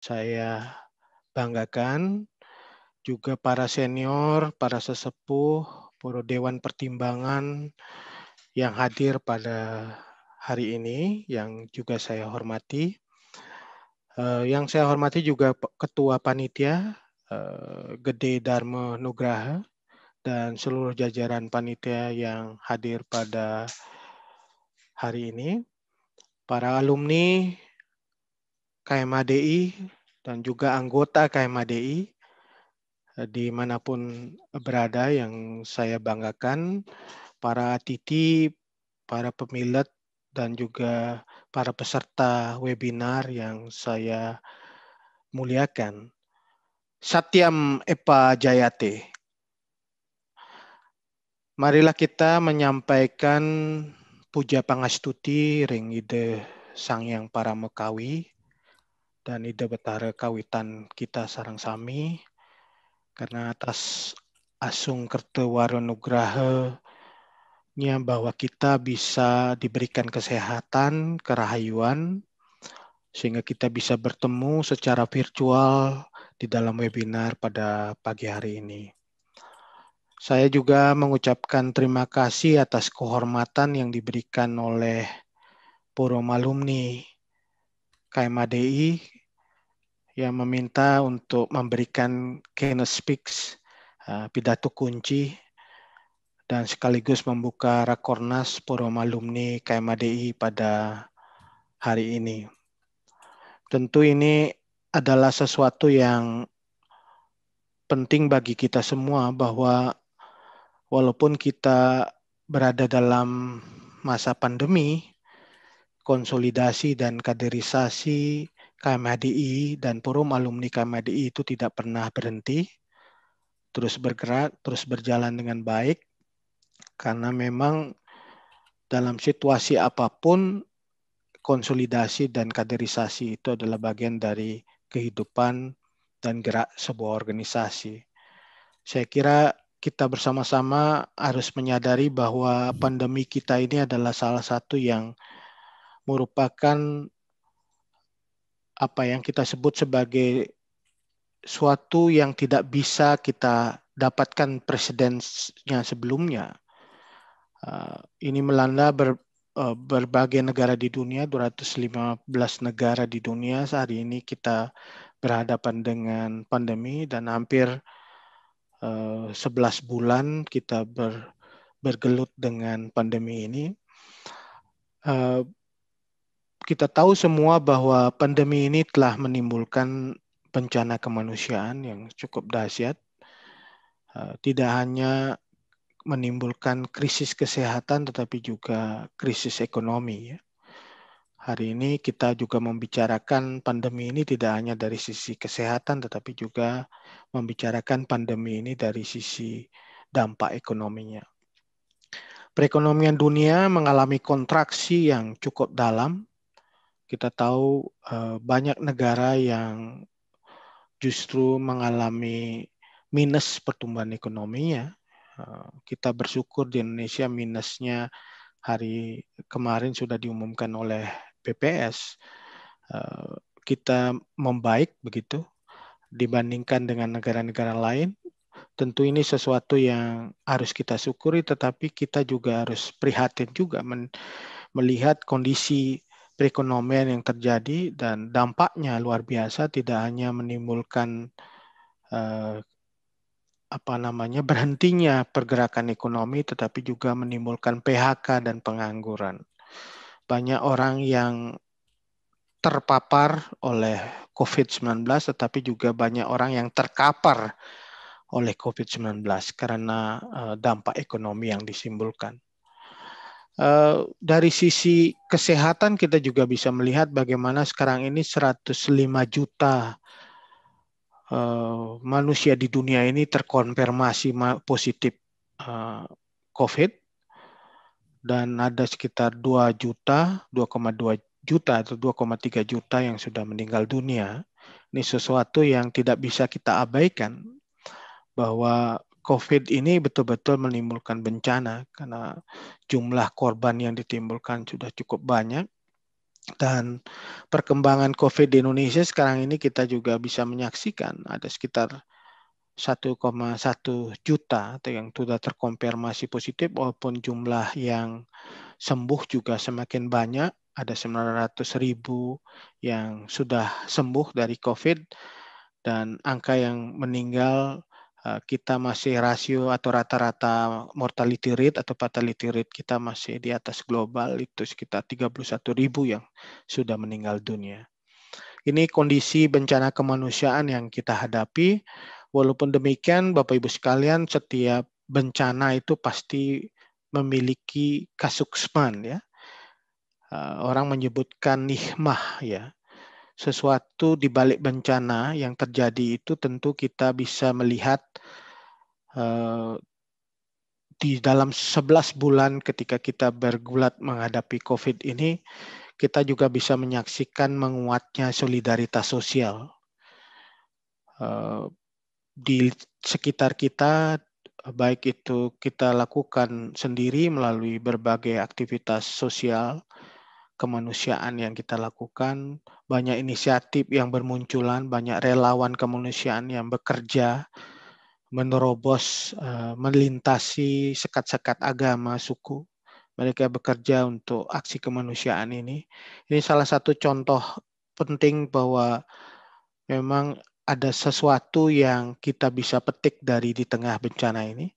saya banggakan, juga para senior, para sesepuh, para dewan pertimbangan yang hadir pada hari ini, yang juga saya hormati. Yang saya hormati juga Ketua Panitia, Gede Dharma Nugraha, dan seluruh jajaran panitia yang hadir pada hari ini, para alumni KMADI dan juga anggota KMADI dimanapun berada yang saya banggakan, para atiti, para pemilet, dan juga para peserta webinar yang saya muliakan. Satyam Epa Jayate. Marilah kita menyampaikan puja pangastuti ring ide Sang Hyang Paramekawi dan ide betara kawitan kita sareng sami, karena atas asung kertewaro nugraha bahwa kita bisa diberikan kesehatan, kerahayuan, sehingga kita bisa bertemu secara virtual di dalam webinar pada pagi hari ini. Saya juga mengucapkan terima kasih atas kehormatan yang diberikan oleh Forum Alumni KMADI yang meminta untuk memberikan keynote speaks, pidato kunci, dan sekaligus membuka Rakornas Forum Alumni KMADI pada hari ini. Tentu ini adalah sesuatu yang penting bagi kita semua, bahwa walaupun kita berada dalam masa pandemi, konsolidasi dan kaderisasi KMHDI dan Forum Alumni KMHDI itu tidak pernah berhenti, terus bergerak, terus berjalan dengan baik, karena memang dalam situasi apapun, konsolidasi dan kaderisasi itu adalah bagian dari kehidupan dan gerak sebuah organisasi. Saya kira kita bersama-sama harus menyadari bahwa pandemi kita ini adalah salah satu yang merupakan apa yang kita sebut sebagai suatu yang tidak bisa kita dapatkan presidennya sebelumnya. Ini melanda berbagai negara di dunia, 215 negara di dunia. Hari ini kita berhadapan dengan pandemi dan hampir 11 bulan kita bergelut dengan pandemi ini. Kita tahu semua bahwa pandemi ini telah menimbulkan bencana kemanusiaan yang cukup dahsyat. Tidak hanya menimbulkan krisis kesehatan, tetapi juga krisis ekonomi. Hari ini kita juga membicarakan pandemi ini tidak hanya dari sisi kesehatan, tetapi juga membicarakan pandemi ini dari sisi dampak ekonominya. Perekonomian dunia mengalami kontraksi yang cukup dalam. Kita tahu banyak negara yang justru mengalami minus pertumbuhan ekonominya. Kita bersyukur di Indonesia minusnya hari kemarin sudah diumumkan oleh BPS. Kita membaik begitu dibandingkan dengan negara-negara lain. Tentu ini sesuatu yang harus kita syukuri, tetapi kita juga harus prihatin juga melihat kondisi perekonomian yang terjadi dan dampaknya luar biasa, tidak hanya menimbulkan berhentinya pergerakan ekonomi, tetapi juga menimbulkan PHK dan pengangguran. Banyak orang yang terpapar oleh COVID-19, tetapi juga banyak orang yang terkapar oleh COVID-19 karena dampak ekonomi yang ditimbulkan. Dari sisi kesehatan kita juga bisa melihat bagaimana sekarang ini 105 juta manusia di dunia ini terkonfirmasi positif COVID, dan ada sekitar 2,2 juta atau 2,3 juta yang sudah meninggal dunia. Ini sesuatu yang tidak bisa kita abaikan, bahwa COVID ini betul-betul menimbulkan bencana karena jumlah korban yang ditimbulkan sudah cukup banyak, dan perkembangan COVID di Indonesia sekarang ini kita juga bisa menyaksikan ada sekitar 1,1 juta atau yang sudah terkonfirmasi positif, walaupun jumlah yang sembuh juga semakin banyak. Ada 900.000 yang sudah sembuh dari COVID, dan angka yang meninggal kita masih rasio atau rata-rata mortality rate atau fatality rate kita masih di atas global, itu sekitar 31.000 yang sudah meninggal dunia. Ini kondisi bencana kemanusiaan yang kita hadapi. Walaupun demikian, Bapak Ibu sekalian, setiap bencana itu pasti memiliki kasuksman, ya. Orang menyebutkan nikmah, ya. Sesuatu di balik bencana yang terjadi itu tentu kita bisa melihat di dalam 11 bulan ketika kita bergulat menghadapi COVID ini, kita juga bisa menyaksikan menguatnya solidaritas sosial di sekitar kita, baik itu kita lakukan sendiri melalui berbagai aktivitas sosial kemanusiaan yang kita lakukan, banyak inisiatif yang bermunculan, banyak relawan kemanusiaan yang bekerja menerobos, melintasi sekat-sekat agama, suku. Mereka bekerja untuk aksi kemanusiaan ini. Ini salah satu contoh penting bahwa memang ada sesuatu yang kita bisa petik dari di tengah bencana ini.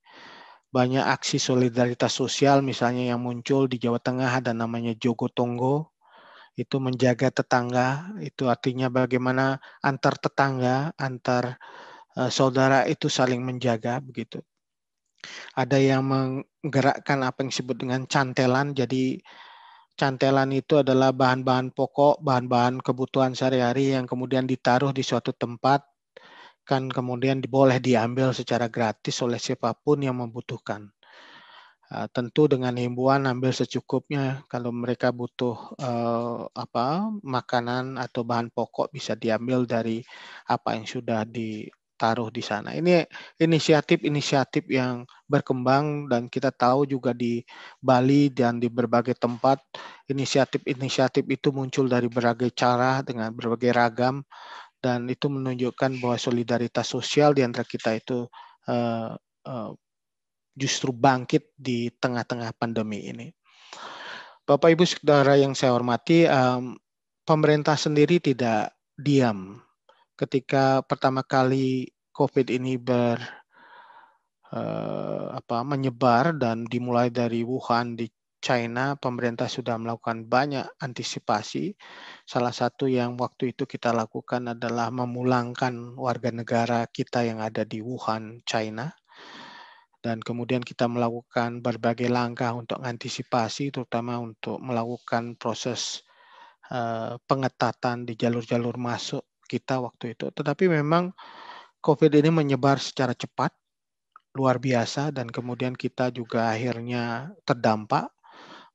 Banyak aksi solidaritas sosial misalnya yang muncul di Jawa Tengah, ada namanya Jogotongo, itu menjaga tetangga, itu artinya bagaimana antar tetangga, antar saudara itu saling menjaga, begitu. Ada yang menggerakkan apa yang disebut dengan cantelan, jadi cantelan itu adalah bahan-bahan pokok, bahan-bahan kebutuhan sehari-hari yang kemudian ditaruh di suatu tempat, kan kemudian boleh diambil secara gratis oleh siapapun yang membutuhkan. Tentu dengan himbauan ambil secukupnya. Kalau mereka butuh makanan atau bahan pokok bisa diambil dari apa yang sudah ditaruh di sana. Ini inisiatif-inisiatif yang berkembang, dan kita tahu juga di Bali dan di berbagai tempat inisiatif-inisiatif itu muncul dari berbagai cara dengan berbagai ragam, dan itu menunjukkan bahwa solidaritas sosial di antara kita itu justru bangkit di tengah-tengah pandemi ini. Bapak Ibu Saudara yang saya hormati, pemerintah sendiri tidak diam. Ketika pertama kali COVID ini menyebar dan dimulai dari Wuhan di China, pemerintah sudah melakukan banyak antisipasi. Salah satu yang waktu itu kita lakukan adalah memulangkan warga negara kita yang ada di Wuhan, China. Dan kemudian kita melakukan berbagai langkah untuk mengantisipasi, terutama untuk melakukan proses pengetatan di jalur-jalur masuk kita waktu itu. Tetapi memang COVID ini menyebar secara cepat, luar biasa, dan kemudian kita juga akhirnya terdampak.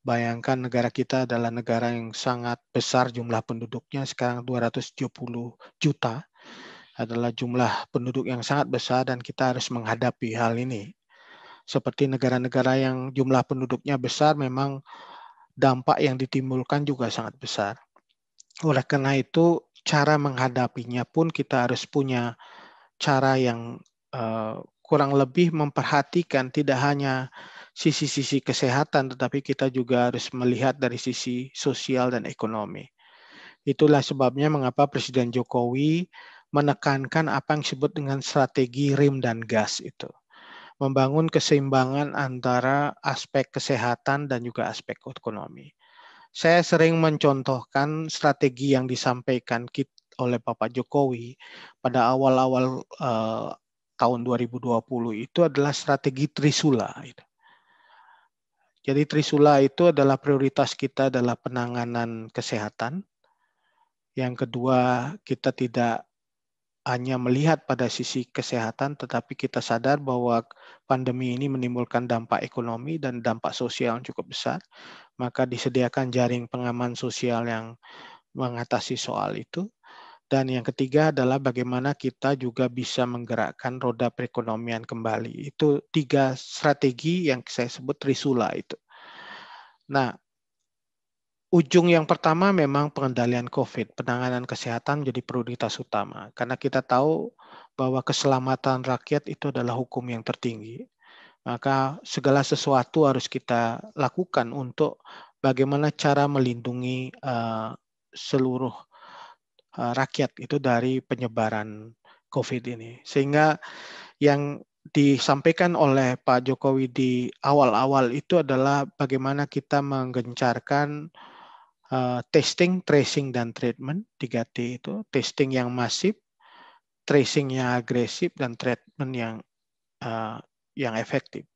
Bayangkan negara kita adalah negara yang sangat besar jumlah penduduknya, sekarang 270 juta, adalah jumlah penduduk yang sangat besar, dan kita harus menghadapi hal ini. Seperti negara-negara yang jumlah penduduknya besar, memang dampak yang ditimbulkan juga sangat besar. Oleh karena itu, cara menghadapinya pun kita harus punya cara yang kurang lebih memperhatikan tidak hanya sisi-sisi kesehatan, tetapi kita juga harus melihat dari sisi sosial dan ekonomi. Itulah sebabnya mengapa Presiden Jokowi menekankan apa yang disebut dengan strategi rem dan gas itu. Membangun keseimbangan antara aspek kesehatan dan juga aspek ekonomi. Saya sering mencontohkan strategi yang disampaikan oleh Bapak Jokowi pada awal-awal tahun 2020 itu adalah strategi Trisula. Jadi Trisula itu adalah prioritas kita adalah penanganan kesehatan. Yang kedua, kita tidak hanya melihat pada sisi kesehatan, tetapi kita sadar bahwa pandemi ini menimbulkan dampak ekonomi dan dampak sosial yang cukup besar. Maka disediakan jaring pengaman sosial yang mengatasi soal itu. Dan yang ketiga adalah bagaimana kita juga bisa menggerakkan roda perekonomian kembali. Itu 3 strategi yang saya sebut Trisula itu. Nah, ujung yang pertama memang pengendalian COVID, penanganan kesehatan jadi prioritas utama. Karena kita tahu bahwa keselamatan rakyat itu adalah hukum yang tertinggi. Maka segala sesuatu harus kita lakukan untuk bagaimana cara melindungi seluruh rakyat itu dari penyebaran COVID ini. Sehingga yang disampaikan oleh Pak Jokowi di awal-awal itu adalah bagaimana kita menggencarkan testing, tracing, dan treatment, 3T itu. Testing yang masif, tracing yang agresif, dan treatment yang efektif.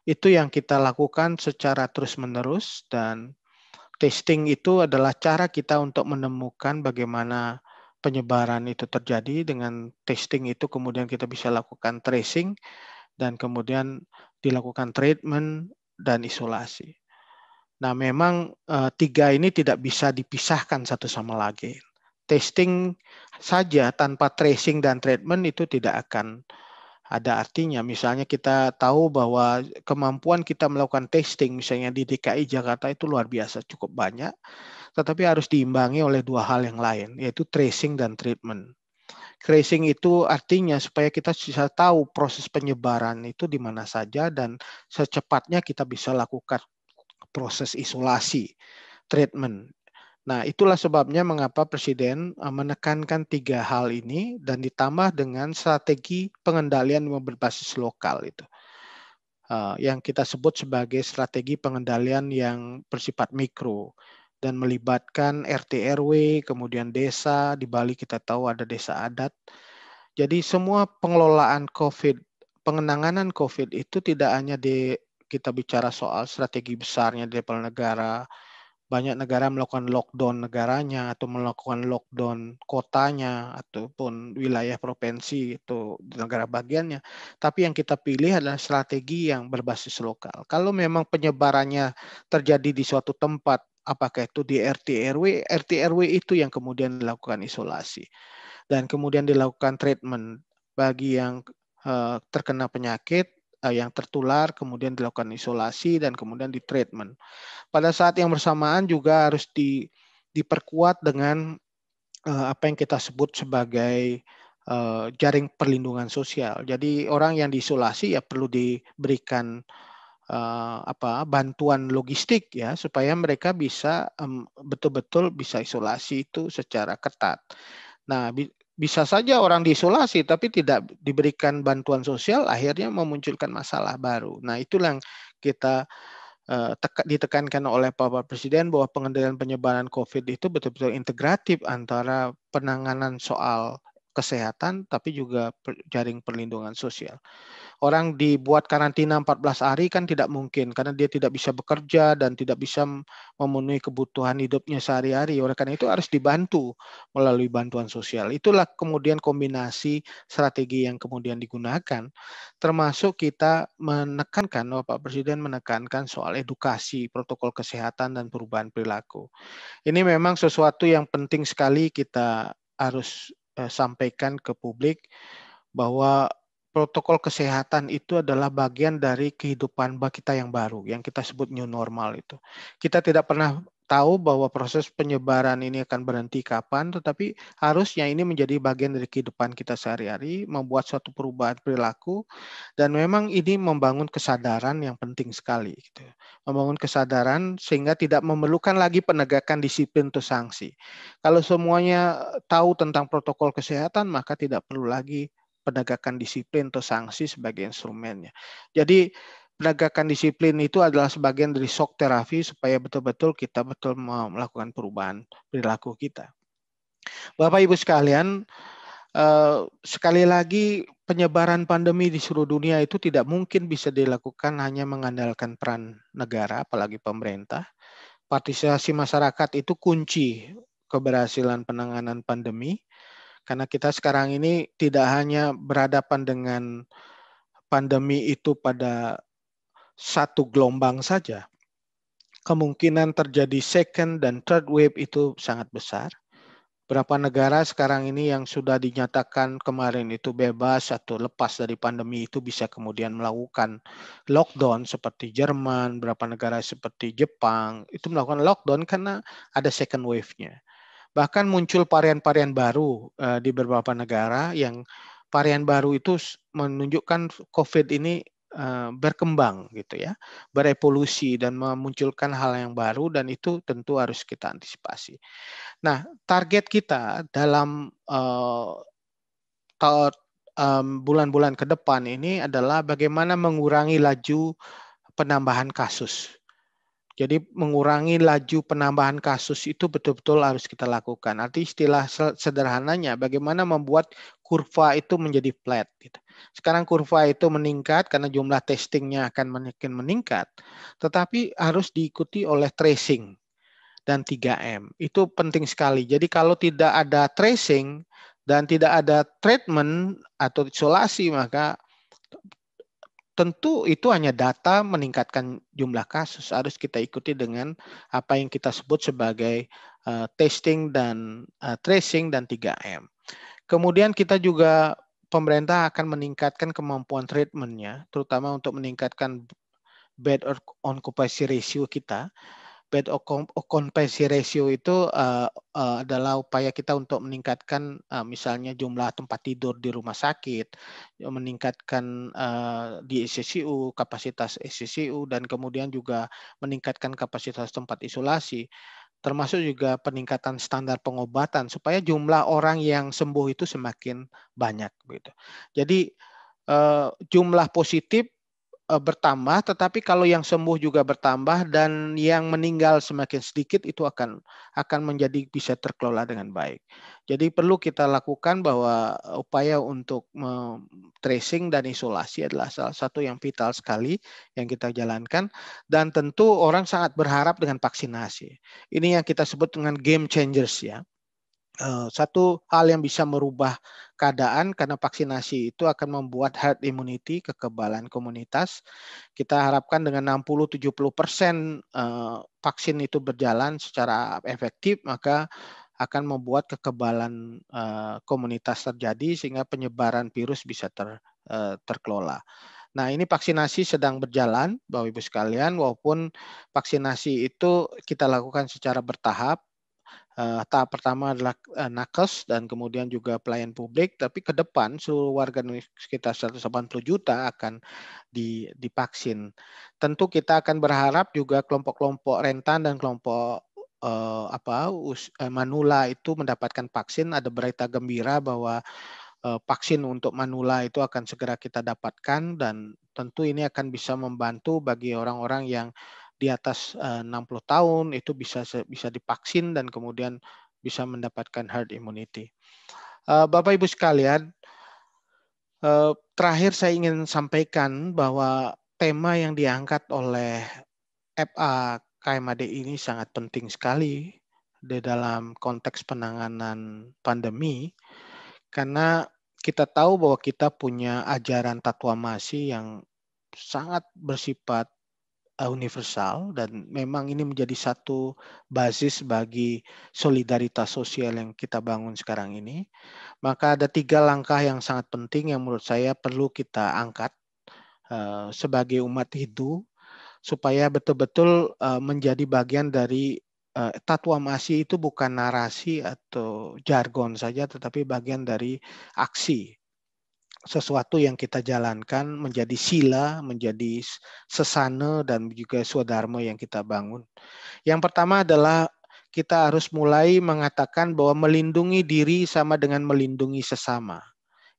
Itu yang kita lakukan secara terus-menerus, dan testing itu adalah cara kita untuk menemukan bagaimana penyebaran itu terjadi. Dengan testing itu kemudian kita bisa lakukan tracing, dan kemudian dilakukan treatment dan isolasi. Nah, memang 3 ini tidak bisa dipisahkan satu sama lain. Testing saja tanpa tracing dan treatment itu tidak akan ada artinya. Misalnya kita tahu bahwa kemampuan kita melakukan testing misalnya di DKI Jakarta itu luar biasa, cukup banyak, tetapi harus diimbangi oleh 2 hal yang lain, yaitu tracing dan treatment. Tracing itu artinya supaya kita bisa tahu proses penyebaran itu di mana saja, dan secepatnya kita bisa lakukan proses isolasi, treatment. Nah, itulah sebabnya mengapa Presiden menekankan 3 hal ini dan ditambah dengan strategi pengendalian yang berbasis lokal itu. Yang kita sebut sebagai strategi pengendalian yang bersifat mikro dan melibatkan RT RW, kemudian desa, di Bali kita tahu ada desa adat. Jadi semua pengelolaan COVID, penanganan COVID itu tidak hanya kita bicara soal strategi besarnya di level negara. Banyak negara melakukan lockdown negaranya atau melakukan lockdown kotanya ataupun wilayah provinsi itu di negara bagiannya. Tapi yang kita pilih adalah strategi yang berbasis lokal. Kalau memang penyebarannya terjadi di suatu tempat, apakah itu di RT RW itu yang kemudian dilakukan isolasi dan kemudian dilakukan treatment bagi yang terkena penyakit yang tertular, kemudian dilakukan isolasi dan kemudian di treatment. Pada saat yang bersamaan juga harus diperkuat dengan apa yang kita sebut sebagai jaring perlindungan sosial. Jadi orang yang diisolasi ya perlu diberikan bantuan logistik ya supaya mereka bisa betul-betul bisa isolasi itu secara ketat. Nah, bisa saja orang diisolasi tapi tidak diberikan bantuan sosial, akhirnya memunculkan masalah baru. Nah, itulah yang kita ditekankan oleh Bapak Presiden bahwa pengendalian penyebaran COVID itu betul-betul integratif antara penanganan soal kesehatan tapi juga jaring perlindungan sosial. Orang dibuat karantina 14 hari kan tidak mungkin karena dia tidak bisa bekerja dan tidak bisa memenuhi kebutuhan hidupnya sehari-hari. Oleh karena itu harus dibantu melalui bantuan sosial. Itulah kemudian kombinasi strategi yang kemudian digunakan. Termasuk kita menekankan, Bapak Presiden menekankan soal edukasi, protokol kesehatan dan perubahan perilaku. Ini memang sesuatu yang penting sekali kita harus sampaikan ke publik bahwa protokol kesehatan itu adalah bagian dari kehidupan kita yang baru, yang kita sebut new normal itu. Kita tidak pernah tahu bahwa proses penyebaran ini akan berhenti kapan, tetapi harusnya ini menjadi bagian dari kehidupan kita sehari-hari, membuat suatu perubahan perilaku, dan memang ini membangun kesadaran yang penting sekali. Gitu. Membangun kesadaran sehingga tidak memerlukan lagi penegakan disiplin atau sanksi. Kalau semuanya tahu tentang protokol kesehatan, maka tidak perlu lagi penegakan disiplin atau sanksi sebagai instrumennya. Jadi penegakan disiplin itu adalah sebagian dari shock terapi supaya betul-betul kita melakukan perubahan perilaku kita. Bapak Ibu sekalian, sekali lagi penyebaran pandemi di seluruh dunia itu tidak mungkin bisa dilakukan hanya mengandalkan peran negara, apalagi pemerintah. Partisipasi masyarakat itu kunci keberhasilan penanganan pandemi. Karena kita sekarang ini tidak hanya berhadapan dengan pandemi itu pada satu gelombang saja. Kemungkinan terjadi second dan third wave itu sangat besar. Berapa negara sekarang ini yang sudah dinyatakan kemarin itu bebas atau lepas dari pandemi itu bisa kemudian melakukan lockdown seperti Jerman, beberapa negara seperti Jepang, itu melakukan lockdown karena ada second wave-nya. Bahkan muncul varian-varian baru di beberapa negara yang varian baru itu menunjukkan COVID ini berkembang gitu ya, berevolusi dan memunculkan hal yang baru dan itu tentu harus kita antisipasi. Nah, target kita dalam bulan-bulan ke depan ini adalah bagaimana mengurangi laju penambahan kasus. Jadi mengurangi laju penambahan kasus itu betul-betul harus kita lakukan. Arti istilah sederhananya bagaimana membuat kurva itu menjadi flat. Gitu. Sekarang kurva itu meningkat karena jumlah testingnya akan makin meningkat. Tetapi harus diikuti oleh tracing dan 3M. Itu penting sekali. Jadi kalau tidak ada tracing dan tidak ada treatment atau isolasi, maka tentu itu hanya data meningkatkan jumlah kasus. Harus kita ikuti dengan apa yang kita sebut sebagai testing dan tracing dan 3M. Kemudian kita juga pemerintah akan meningkatkan kemampuan treatmentnya, terutama untuk meningkatkan bed occupancy ratio kita. Bed occupancy ratio itu adalah upaya kita untuk meningkatkan misalnya jumlah tempat tidur di rumah sakit, meningkatkan di SCCU, kapasitas SCCU, dan kemudian juga meningkatkan kapasitas tempat isolasi, termasuk juga peningkatan standar pengobatan supaya jumlah orang yang sembuh itu semakin banyak. Gitu. Jadi jumlah positif bertambah, tetapi kalau yang sembuh juga bertambah dan yang meninggal semakin sedikit itu akan menjadi bisa terkelola dengan baik. Jadi perlu kita lakukan bahwa upaya untuk tracing dan isolasi adalah salah satu yang vital sekali yang kita jalankan dan tentu orang sangat berharap dengan vaksinasi. Ini yang kita sebut dengan game changers ya. Satu hal yang bisa merubah keadaan karena vaksinasi itu akan membuat herd immunity, kekebalan komunitas. Kita harapkan dengan 60-70% vaksin itu berjalan secara efektif, maka akan membuat kekebalan komunitas terjadi sehingga penyebaran virus bisa terkelola. Nah, ini vaksinasi sedang berjalan, Bapak Ibu sekalian, walaupun vaksinasi itu kita lakukan secara bertahap. Tahap pertama adalah nakes dan kemudian juga pelayan publik, tapi ke depan seluruh warga sekitar 180 juta akan divaksin. Tentu kita akan berharap juga kelompok-kelompok rentan dan kelompok manula itu mendapatkan vaksin. Ada berita gembira bahwa vaksin untuk manula itu akan segera kita dapatkan dan tentu ini akan bisa membantu bagi orang-orang yang di atas 60 tahun itu bisa divaksin dan kemudian bisa mendapatkan herd immunity. Bapak Ibu sekalian, terakhir saya ingin sampaikan bahwa tema yang diangkat oleh FA KMAD ini sangat penting sekali di dalam konteks penanganan pandemi karena kita tahu bahwa kita punya ajaran Tatuamasi yang sangat bersifat universal dan memang ini menjadi satu basis bagi solidaritas sosial yang kita bangun sekarang ini. Maka ada 3 langkah yang sangat penting yang menurut saya perlu kita angkat sebagai umat Hindu supaya betul-betul menjadi bagian dari Tatuamasi itu bukan narasi atau jargon saja tetapi bagian dari aksi. Sesuatu yang kita jalankan menjadi sila, menjadi sesana, dan juga swadharma yang kita bangun. Yang pertama adalah kita harus mulai mengatakan bahwa melindungi diri sama dengan melindungi sesama.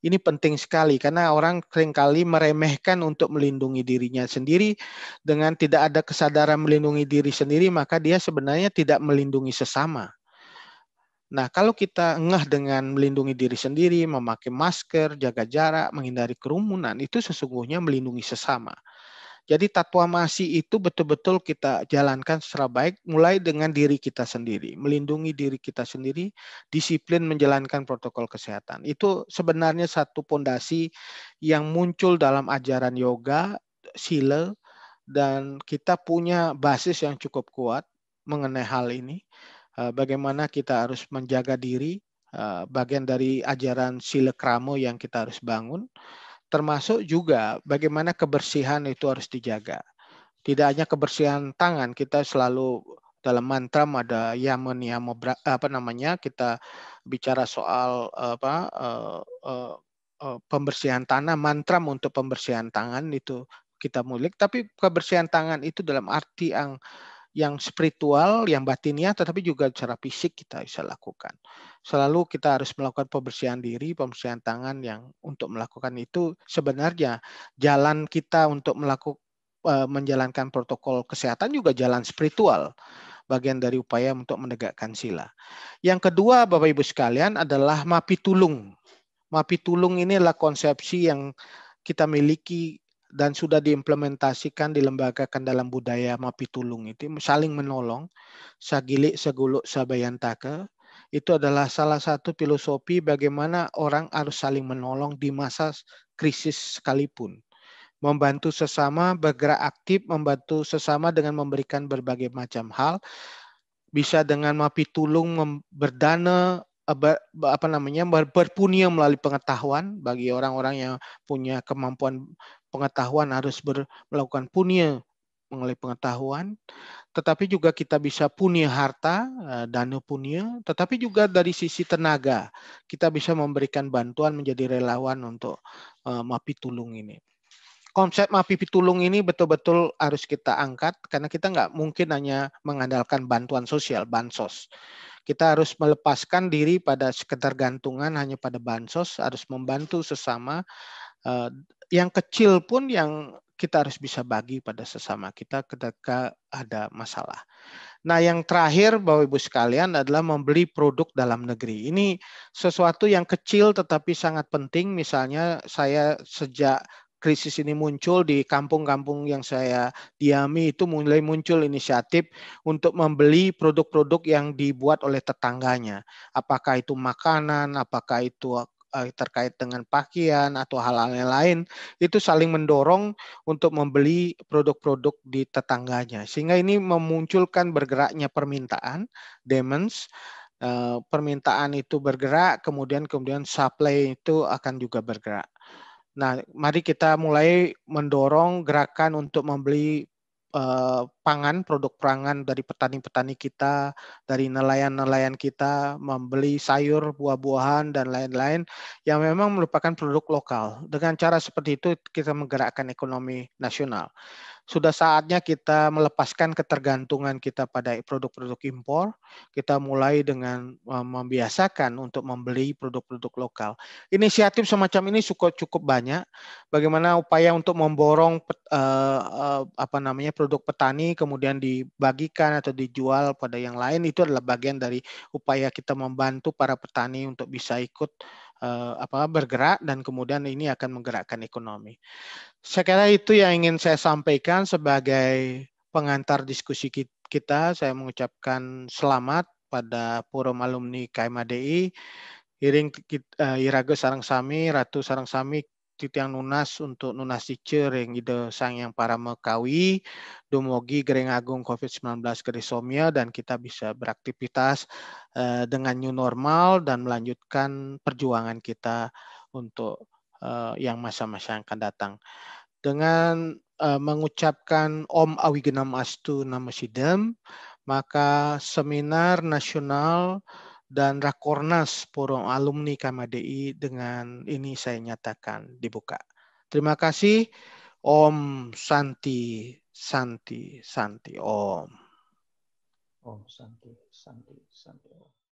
Ini penting sekali karena orang seringkali meremehkan untuk melindungi dirinya sendiri dengan tidak ada kesadaran melindungi diri sendiri, maka dia sebenarnya tidak melindungi sesama. Nah, kalau kita ngeh dengan melindungi diri sendiri, memakai masker, jaga jarak, menghindari kerumunan, itu sesungguhnya melindungi sesama. Jadi Tatuamasi itu betul-betul kita jalankan secara baik, mulai dengan diri kita sendiri. Melindungi diri kita sendiri, disiplin menjalankan protokol kesehatan. Itu sebenarnya satu pondasi yang muncul dalam ajaran yoga, sila, dan kita punya basis yang cukup kuat mengenai hal ini. bagaimana kita harus menjaga diri, bagian dari ajaran sila krama yang kita harus bangun, termasuk juga bagaimana kebersihan itu harus dijaga. Tidak hanya kebersihan tangan, kita selalu dalam mantra ada yama niyama apa namanya, kita bicara soal pembersihan tanah, mantra untuk pembersihan tangan itu kita mulik, tapi kebersihan tangan itu dalam arti yang spiritual, yang batinnya, tetapi juga secara fisik kita bisa lakukan. Selalu kita harus melakukan pembersihan diri, pembersihan tangan yang untuk melakukan itu sebenarnya jalan kita untuk menjalankan protokol kesehatan juga jalan spiritual, bagian dari upaya untuk menegakkan sila. Yang kedua, Bapak Ibu sekalian, adalah mapi tulung. Mapi tulung ini adalah konsepsi yang kita miliki dan sudah diimplementasikan, dilembagakan dalam budaya mapi tulung itu, saling menolong, sagilik seguluk sabayantaka. Itu adalah salah satu filosofi bagaimana orang harus saling menolong di masa krisis sekalipun. Membantu sesama, bergerak aktif, membantu sesama dengan memberikan berbagai macam hal, bisa dengan mapi tulung berdana, berpunya melalui pengetahuan. Bagi orang-orang yang punya kemampuan pengetahuan harus melakukan punya melalui pengetahuan, tetapi juga kita bisa punya harta, dana punya, tetapi juga dari sisi tenaga kita bisa memberikan bantuan, menjadi relawan untuk mapi tulung ini. Konsep mapi pitulung ini betul-betul harus kita angkat karena kita nggak mungkin hanya mengandalkan bantuan sosial, bansos. Kita harus melepaskan diri pada ketergantungan hanya pada bansos, harus membantu sesama. Yang kecil pun yang kita harus bisa bagi pada sesama kita ketika ada masalah. Nah, yang terakhir Bapak Ibu sekalian adalah membeli produk dalam negeri. Ini sesuatu yang kecil tetapi sangat penting. Misalnya saya sejak krisis ini muncul di kampung-kampung yang saya diami itu mulai muncul inisiatif untuk membeli produk-produk yang dibuat oleh tetangganya. Apakah itu makanan, apakah itu terkait dengan pakaian atau hal-hal yang lain, itu saling mendorong untuk membeli produk-produk di tetangganya. Sehingga ini memunculkan bergeraknya permintaan, demands, permintaan itu bergerak, kemudian supply itu akan juga bergerak. Nah, mari kita mulai mendorong gerakan untuk membeli pangan, produk pangan dari petani-petani kita, dari nelayan-nelayan kita, membeli sayur, buah-buahan, dan lain-lain yang memang merupakan produk lokal. Dengan cara seperti itu kita menggerakkan ekonomi nasional. Sudah saatnya kita melepaskan ketergantungan kita pada produk-produk impor. Kita mulai dengan membiasakan untuk membeli produk-produk lokal. Inisiatif semacam ini cukup banyak. Bagaimana upaya untuk memborong produk petani kemudian dibagikan atau dijual pada yang lain, itu adalah bagian dari upaya kita membantu para petani untuk bisa ikut bergerak dan kemudian ini akan menggerakkan ekonomi. Saya kira itu yang ingin saya sampaikan sebagai pengantar diskusi kita. Saya mengucapkan selamat pada forum alumni KMADI. Iring iraga sarang sami, ratu sarang sami, titiang nunas untuk nunas teacher yang ide sang yang para mekawi, dumogi gereng agung COVID-19 kerisomia, dan kita bisa beraktivitas dengan new normal dan melanjutkan perjuangan kita untuk yang masa-masa yang akan datang. Dengan mengucapkan Om Awigenam Astu Namasidam, maka seminar nasional dan Rakornas Forum Alumni KMADI dengan ini saya nyatakan dibuka. Terima kasih. Om Santi, Santi, Santi, Om. Om Santi, Santi, Santi.